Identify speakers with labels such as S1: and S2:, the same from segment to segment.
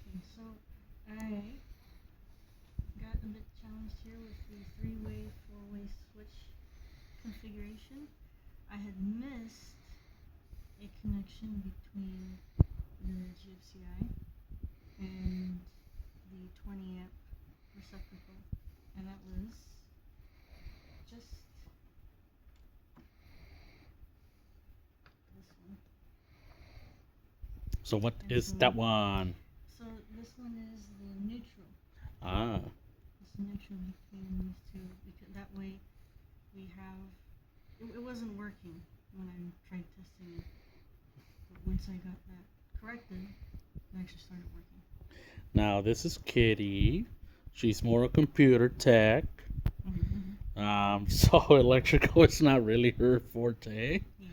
S1: Okay, so I got a bit challenged here with the three-way, four-way switch configuration. I had missed a connection between the GFCI and the 20 amp receptacle, and that was just this one.
S2: So what
S1: And
S2: is that one?
S1: so this one is the neutral.
S2: Ah,
S1: It's neutral between these two because that way we have. It wasn't working when I tried testing it, but once I got that corrected, it actually started working.
S2: now this is Kitty. She's more a computer tech. So electrical is not really her forte.
S1: Yeah.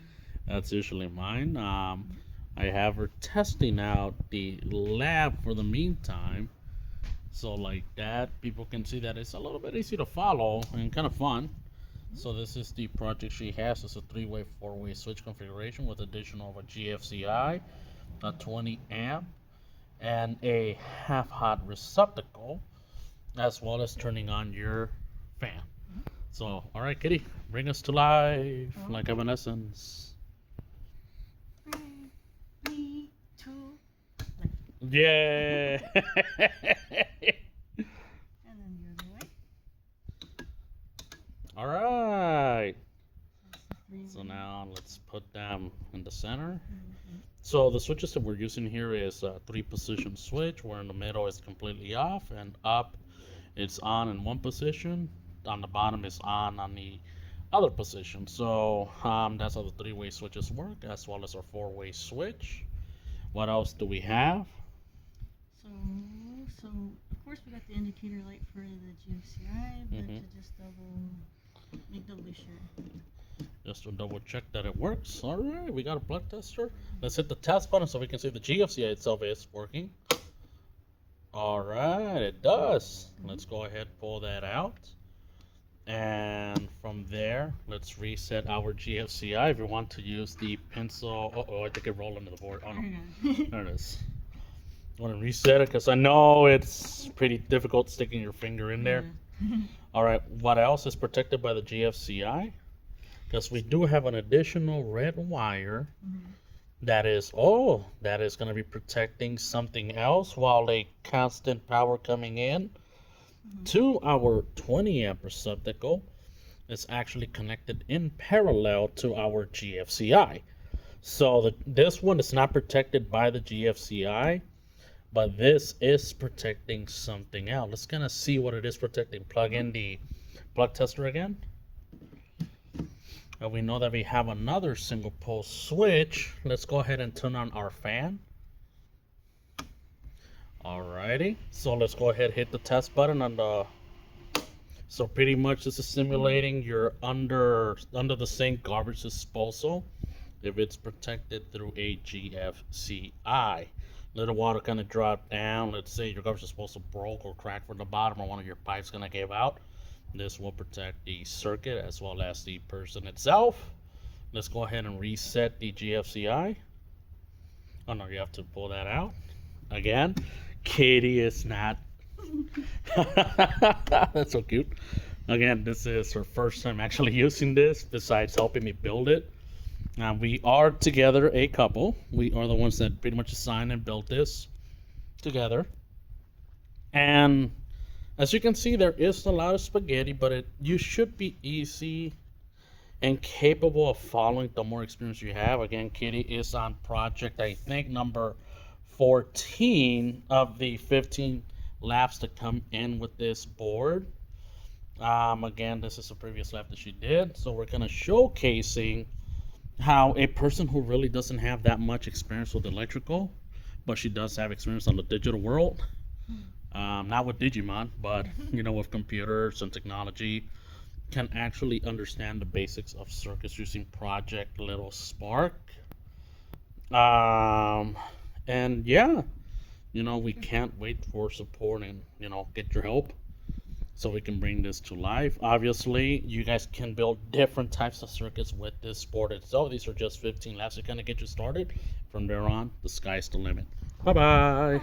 S2: That's usually mine. I have her testing out the lab for the meantime. So like that, people can see that it's a little bit easy to follow and kind of fun. So this is the project she has. It's a three-way, four-way switch configuration with additional of a GFCI, a 20 amp, and a half-hot receptacle, as well as turning on your fan. So, all right, Kitty, bring us to life like Evanescence.
S1: 3, 2,
S2: Yeah.
S1: and then the other way.
S2: All right.
S1: That's the
S2: So
S1: 3-way.
S2: now let's put them in the center.
S1: Mhm.
S2: So the switches that we're using here is a three-position switch, where in the middle is completely off, and up it's on in one position. On the bottom is on the other position. So that's how the three-way switches work, as well as our four-way switch. What else do we have?
S1: So, so of course we got the indicator light for the GFCI, but
S2: Mhm.
S1: to just make doubly sure.
S2: Just to double check that it works. All right, we got a plug tester. Let's hit the test button so we can see if the GFCI itself is working. All right, it does. Let's go ahead and pull that out. And from there, let's reset our GFCI. If you want to use the pencil, I think it rolled under the board. Oh no, there it is. I want to reset it because I know it's pretty difficult sticking your finger in there.
S1: Yeah.
S2: All right, what else is protected by the GFCI? Because we do have an additional red wire
S1: Mhm.
S2: that is going to be protecting something else while a constant power coming in to our 20 amp receptacle is actually connected in parallel to our GFCI. So this one is not protected by the GFCI, but this is protecting something else. Let's kind of see what it is protecting. Plug in the plug tester again. And we know that we have another single pole switch. Let's go ahead and turn on our fan. Alrighty, so let's go ahead and hit the test button on the. So pretty much this is simulating you're under the sink garbage disposal if it's protected through a GFCI. Little water kind of drop down. Let's say your garbage disposal broke or cracked from the bottom, or one of your pipes gonna give out. This will protect the circuit as well as the person itself. Let's go ahead and reset the GFCI. Oh no, you have to pull that out again. Katie is not. That's so cute. Again, this is her first time actually using this, besides helping me build it. We are together a couple. We are the ones that pretty much designed and built this together. And as you can see, there is a lot of spaghetti, but you should be easy and capable of following the more experience you have. Again, Kitty is on project, I think, number 14 of the 15 laps to come in with this board. Again, this is a previous lap that she did. So we're kind of showcasing how a person who really doesn't have that much experience with electrical, but she does have experience on the digital world. Not with Digimon, but with computers and technology, can actually understand the basics of circuits using Project Little Spark. And yeah, we can't wait for support and get your help so we can bring this to life. Obviously, you guys can build different types of circuits with this board itself. These are just 15 laps to kind of get you started. From there on, the sky's the limit. Bye bye.